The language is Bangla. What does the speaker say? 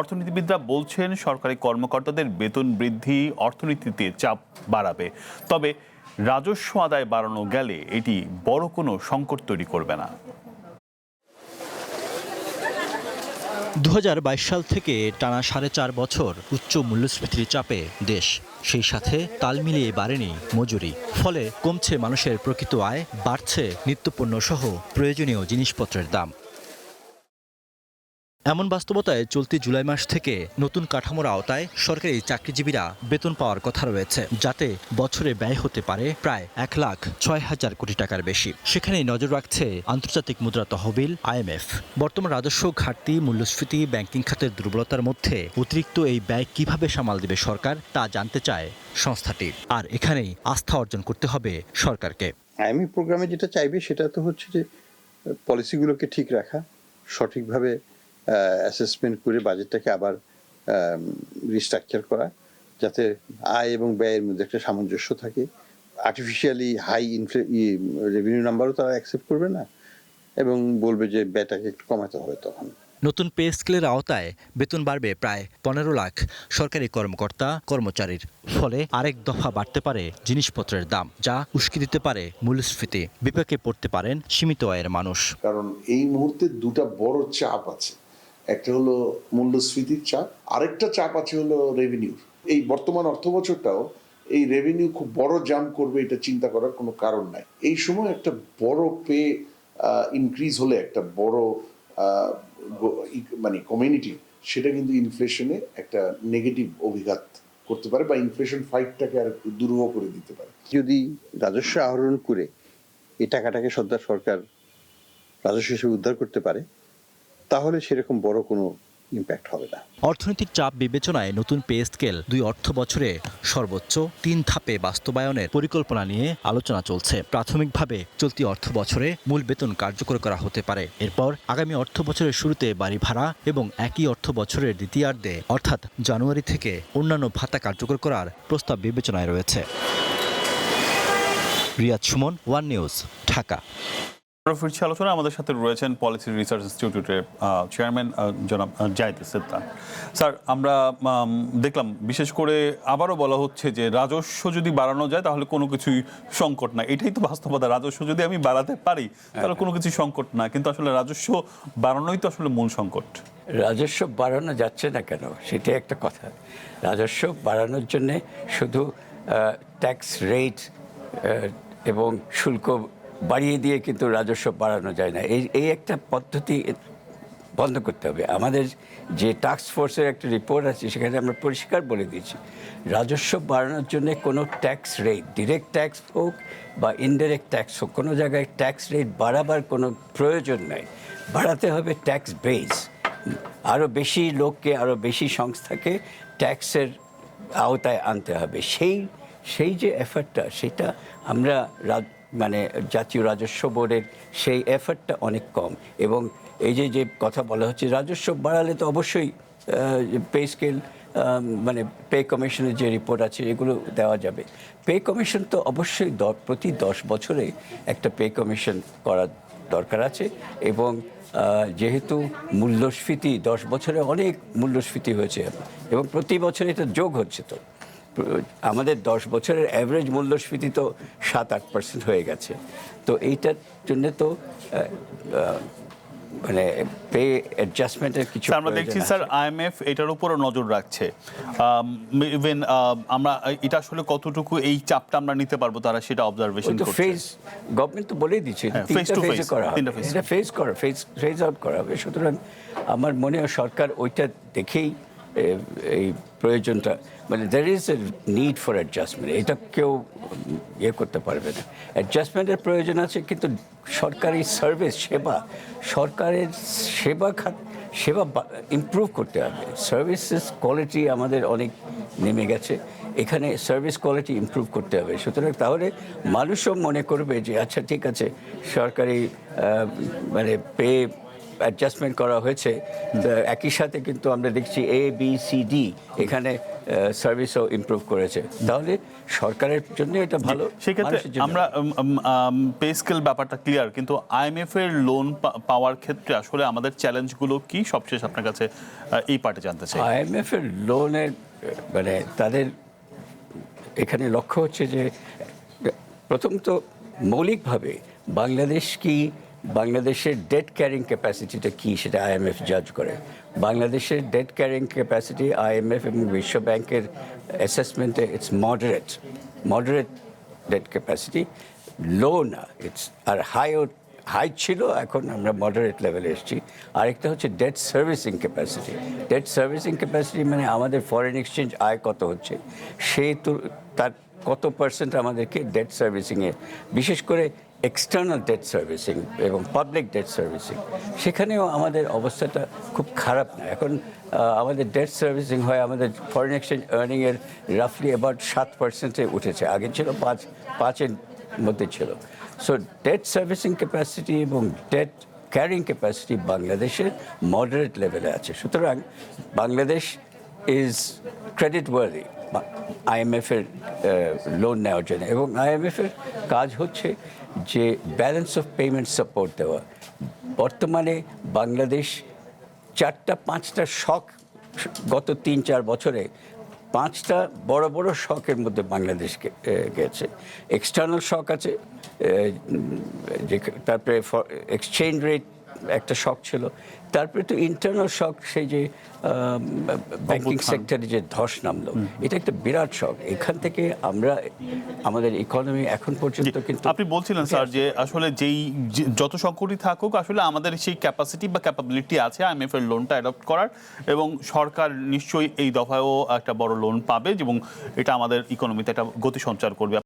অর্থনীতিবিদরা বলছেন সরকারি কর্মকর্তাদের বেতন বৃদ্ধি অর্থনীতিতে চাপ বাড়াবে, তবে রাজস্ব আদায় বাড়ানো গেলে এটি বড় কোনো সংকট তৈরি করবে না। 2022 সাল থেকে টানা 4.5 বছর উচ্চ মূল্যস্ফীতির চাপে দেশ, সেই সাথে তাল মিলিয়ে বাড়েনি মজুরি। ফলে কমছে মানুষের প্রকৃত আয়, বাড়ছে নিত্যপণ্য সহ প্রয়োজনীয় জিনিসপত্রের দাম। এমন বাস্তবতায় চলতি জুলাই মাস থেকে নতুন কাঠামোর আওতায় সরকারি চাকরিজীবীরা বেতন পাওয়ার কথা রয়েছে, যাতে বছরে ব্যয় হতে পারে প্রায় 1,06,000 কোটি টাকার বেশি। সেখানেই নজর রাখছে আন্তর্জাতিক মুদ্রা তহবিল IMF। বর্তমান রাজস্ব ঘাটতি, মূল্যস্ফীতি, ব্যাংকিং খাতের দুর্বলতার মধ্যে অতিরিক্ত এই ব্যয় কিভাবে সামাল দেবে সরকার, তা জানতে চায় সংস্থাটি। আর এখানেই আস্থা অর্জন করতে হবে সরকারকে। IMF প্রোগ্রামে যেটা চাইবে সেটা তো হচ্ছে যে পলিসিগুলোকে ঠিক রাখা, সঠিকভাবে অ্যাসেসমেন্ট করে বাজেটটাকে আবার রিস্ট্রাকচার করা, যাতে আয় এবং ব্যয়ের মধ্যে একটা সামঞ্জস্য থাকে। আর্টিফিশিয়ালি হাই রেভিনিউ নাম্বারও তারা অ্যাকসেপ্ট করবে না এবং বলবে যে ব্যয়টাকে একটু কমাতে হবে। তখন নতুন পে স্কেলের আওতায় বেতন বাড়বে প্রায় 15 লাখ সরকারি কর্মকর্তা কর্মচারীর। ফলে আরেক দফা বাড়তে পারে জিনিসপত্রের দাম, যা উস্কে দিতে পারে মূল্যস্ফীতি। বিপাকে পড়তে পারেন সীমিত আয়ের মানুষ। কারণ এই মুহূর্তে দুটা বড় চাপ আছে, একটা হলো মূল্যস্ফীতির চাপ, আরেকটা চাপ আছে হলো রেভিনিউর। এই বর্তমান অর্থবছরটাও এই রেভিনিউ খুব বড় জাম্প করবে এটা চিন্তা করার কোনো কারণ নাই। এই সময় একটা বড় পে ইনক্রিজ হলে একটা বড় মানে কমিউনিটি, সেটা কিন্তু ইনফ্লেশনে একটা নেগেটিভ অভিঘাত করতে পারে বা ইনফ্লেশন ফাইটটাকে আর দুরূহ করে দিতে পারে। যদি রাজস্ব আহরণ করে এই টাকাটাকে সরকার রাজস্ব হিসেবে উদ্ধার করতে পারে, তাহলে সেরকম বড় কোনো ইম্প্যাক্ট হবে না। অর্থনৈতিক চাপ বিবেচনায় নতুন পে স্কেল 2 অর্থ বছরে সর্বোচ্চ 3 ধাপে বাস্তবায়নের পরিকল্পনা নিয়ে আলোচনা চলছে। প্রাথমিকভাবে চলতি অর্থ বছরে মূল বেতন কার্যকর করা হতে পারে। এরপর আগামী অর্থ বছরের শুরুতে বাড়ি ভাড়া এবং একই অর্থ বছরের দ্বিতীয়ার্ধে অর্থাৎ জানুয়ারি থেকে অন্যান্য ভাতা কার্যকর করার প্রস্তাব বিবেচনায় রয়েছে। Riyad Sumon, One News, Dhaka. ফিরছি আলোচনা। আমাদের সাথে রয়েছেন পলিসি রিসার্চ ইনস্টিটিউটের চেয়ারম্যান জনাব জাহিদ সিদ্দান। স্যার, আমরা দেখলাম বিশেষ করে আবারও বলা হচ্ছে যে রাজস্ব যদি বাড়ানো যায় তাহলে কোনো কিছুই সংকট না। এটাই তো বাস্তবতা। রাজস্ব যদি আমি বাড়াতে পারি তাহলে কোনো কিছু সংকট না, কিন্তু আসলে রাজস্ব বাড়ানোই তো আসলে মূল সংকট। রাজস্ব বাড়ানো যাচ্ছে না কেন, সেটাই একটা কথা। রাজস্ব বাড়ানোর জন্যে শুধু ট্যাক্স রেট এবং শুল্ক বাড়িয়ে দিয়ে কিন্তু রাজস্ব বাড়ানো যায় না। এই একটা পদ্ধতি বন্ধ করতে হবে। আমাদের যে টাস্ক ফোর্সের একটা রিপোর্ট আছে, সেখানে আমরা পরিষ্কার বলে দিয়েছি রাজস্ব বাড়ানোর জন্য কোনো ট্যাক্স রেট, ডিরেক্ট ট্যাক্স হোক বা ইনডিরেক্ট ট্যাক্স হোক, কোনো জায়গায় ট্যাক্স রেট বাড়াবার কোনো প্রয়োজন নাই। বাড়াতে হবে ট্যাক্স বেস। আরও বেশি লোককে, আরও বেশি সংস্থাকে ট্যাক্সের আওতায় আনতে হবে। সেই যে এফার্টটা, সেটা আমরা মানে জাতীয় রাজস্ব বোর্ডের সেই এফার্টটা অনেক কম। এবং এই যে কথা বলা হচ্ছে রাজস্ব বাড়ালে তো অবশ্যই পে স্কেল, মানে পে কমিশনের যে রিপোর্ট আছে এগুলো দেওয়া যাবে। পে কমিশন তো অবশ্যই প্রতি 10 বছরে একটা পে কমিশন করার দরকার আছে। এবং যেহেতু মূল্যস্ফীতি 10 বছরে অনেক মূল্যস্ফীতি হয়েছে এবং প্রতি বছরে এটা যোগ হচ্ছে, তো আমাদের 10 বছরের অ্যাভারেজ মূল্যস্ফীতি তো 7-8% হয়ে গেছে। তো এইটার জন্য তো মানে পে অ্যাডজাস্টমেন্টের কিছু আমরা দেখছি স্যার IMF এটার উপরও নজর রাখছে। ইভেন আমরা এটা আসলে কতটুকু এই চাপটা আমরা নিতে পারবো তারা সেটা অবজারভেশন করছে। ফেজ গভর্নমেন্ট তো বলেই দিচ্ছে তিনটা ফেজে করা হবে, এটা ফেজ আউট করা হবে। সুতরাং আমার মনে হয় সরকার ওইটা দেখেই এই প্রয়োজনটা, মানে there is a need for adjustment, এটা কেউ করতে পারবে না। অ্যাডজাস্টমেন্টের প্রয়োজন আছে, কিন্তু সরকারি সার্ভিস, সরকারের সেবা ইমপ্রুভ করতে হবে। সার্ভিসেস কোয়ালিটি আমাদের অনেক নেমে গেছে, এখানে সার্ভিস কোয়ালিটি ইমপ্রুভ করতে হবে। সুতরাং তাহলে মানুষও মনে করবে যে আচ্ছা ঠিক আছে, সরকারি মানে পে অ্যাডজাস্টমেন্ট করা হয়েছে, তো একই সাথে কিন্তু আমরা দেখছি ABCD এখানে সার্ভিসও ইমপ্রুভ করেছে, তাহলে সরকারের জন্য এটা ভালো। সেক্ষেত্রে মানুষের জন্য আমরা পে স্কেল ব্যাপারটা ক্লিয়ার, কিন্তু IMF এর লোন পাওয়ার ক্ষেত্রে আসলে আমাদের চ্যালেঞ্জগুলো কি সবশেষ আপনার কাছে এই পার্টে জানতে চাই। IMF এর লোনের মানে তাদের এখানে লক্ষ্য হচ্ছে যে প্রথমত মৌলিকভাবে বাংলাদেশের ডেট ক্যারিং ক্যাপাসিটিটা কি সেটা IMF জাজ করে। বাংলাদেশের ডেট ক্যারিং ক্যাপাসিটি IMF এবং বিশ্ব ব্যাংকের অ্যাসেসমেন্টে ইটস মডারেট ডেট ক্যাপাসিটি, লো না, ইটস আর হাই ছিল, এখন আমরা মডারেট লেভেলে এসেছি। আরেকটা হচ্ছে debt servicing capacity. Debt servicing capacity মানে আমাদের ফরেন এক্সচেঞ্জ আয় কত হচ্ছে, সে তো তার কত পার্সেন্ট আমাদেরকে ডেট সার্ভিসিংয়ে, বিশেষ করে এক্সটার্নাল ডেট সার্ভিসিং এবং পাবলিক ডেট সার্ভিসিং, সেখানেও আমাদের অবস্থাটা খুব খারাপ না। এখন আমাদের ডেট সার্ভিসিং হয় আমাদের ফরেন এক্সচেঞ্জ আর্নিংয়ের রাফলি অ্যাবাউট 7%-এ উঠেছে, আগে ছিল 5-এর মধ্যে ছিল। সো ডেট সার্ভিসিং ক্যাপাসিটি এবং ডেট ক্যারিং ক্যাপাসিটি বাংলাদেশের মডারেট লেভেলে আছে। সুতরাং Bangladesh is credit worthy IMF এর লোন নেওয়ার জন্য, এবং IMF এর কাজ হচ্ছে যে ব্যালেন্স অফ পেমেন্ট সাপোর্ট দেওয়া। বর্তমানে বাংলাদেশ 4-5টা শক গত 3-4 বছরে 5টা বড় বড় শকের মধ্যে বাংলাদেশকে গেছে। এক্সটার্নাল শক আছে, তারপরে এক্সচেঞ্জ রেট একটা শক ছিল, তারপরে তো ইন্টারনাল শক, সেই যে ব্যাংকিং সেক্টরে যে ধস নামলো, এটা একটা বিরাট শক। এখান থেকে আমাদের ইকোনমি এখন পর্যন্ত কিন্তু আপনি বলছিলেন স্যার যে আসলে যত সংকটই থাকুক আসলে আমাদের সেই ক্যাপাসিটি বা ক্যাপাবিলিটি আছে IMF এর লোনটা অ্যাডপ্ট করার, এবং সরকার নিশ্চয়ই এই দফায়ও একটা বড় লোন পাবে এবং এটা আমাদের ইকোনমিতে একটা গতি সঞ্চার করবে।